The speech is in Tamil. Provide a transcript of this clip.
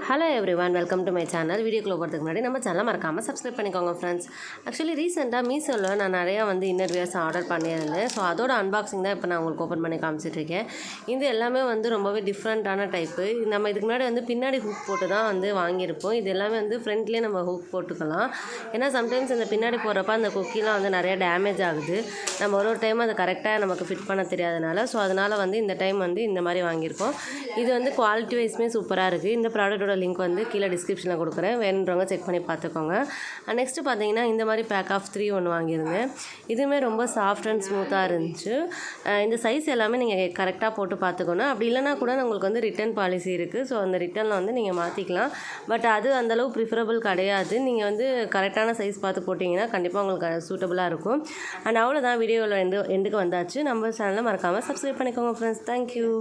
Hello everyone, welcome to my channel. வீடியோக்குள்ள போகிறதுக்கு முன்னாடி நம்ம சேனலை மறக்காமல் சப்ஸ்கிரைப் பண்ணிக்கோங்க ஃப்ரெண்ட்ஸ். ஆக்சுவலி ரீசெண்டாக மீஷோவில் நான் நிறையா இன்னர் வியர்ஸ் ஆர்டர் பண்ணியிருந்தேன். ஸோ அதோட அன்பாக்சிங் தான் இப்போ நான் உங்களுக்கு ஓப்பன் பண்ணி காமிச்சிட்ருக்கேன். இது எல்லாமே ரொம்பவே டிஃப்ரெண்ட்டான டைப்பு. நம்ம இதுக்கு முன்னாடி பின்னாடி ஹூக் போட்டு தான் வாங்கியிருப்போம். இது எல்லாமே ஃப்ரண்ட்லேயே நம்ம ஹூக் போட்டுக்கலாம். ஏன்னா சம்டைம்ஸ் இந்த பின்னாடி போகிறப்ப அந்த குக்கிலாம் நிறையா டேமேஜ் ஆகுது. நம்ம ஒரு டைம் அது கரெக்டாக நமக்கு ஃபிட் பண்ண தெரியாதனால, ஸோ அதனால் இந்த டைம் இந்த மாதிரி வாங்கியிருக்கோம். இது குவாலிட்டி வைஸ்மே சூப்பராக இருக்குது. இந்த ப்ராடக்ட்டோட லிங்க் கீழே டிஸ்கிரிப்ஷனில் கொடுக்குறேன், வேணுன்றவங்க செக் பண்ணி பார்த்துக்கோங்க. நெக்ஸ்ட்டு பார்த்தீங்கன்னா இந்த மாதிரி பேக் ஆஃப் 3 ஒன்று வாங்கியிருந்தேன். இதுவுமே ரொம்ப சாஃப்ட் அண்ட் ஸ்மூத்தாக இருந்துச்சு. இந்த சைஸ் எல்லாமே நீங்கள் கரெக்டாக போட்டு பார்த்துக்கணும். அப்படி இல்லைனா கூட உங்களுக்கு ரிட்டன் பாலிசி இருக்குது. ஸோ அந்த ரிட்டனில் நீங்கள் மாற்றிக்கலாம். பட் அது அந்தளவு ப்ரிஃபரபிள் கிடையாது. நீங்கள் கரெக்டான சைஸ் பார்த்து போட்டிங்கன்னா கண்டிப்பாக உங்களுக்கு சூட்டபுளாக இருக்கும். அண்ட் அவ்வளோதான், வீடியோவில் எண்டுக்கு வந்தாச்சு. நம்ம சேனலை மறக்காமல் சப்ஸ்கிரைப் பண்ணிக்கோங்க ஃப்ரெண்ட்ஸ். தேங்க்யூ.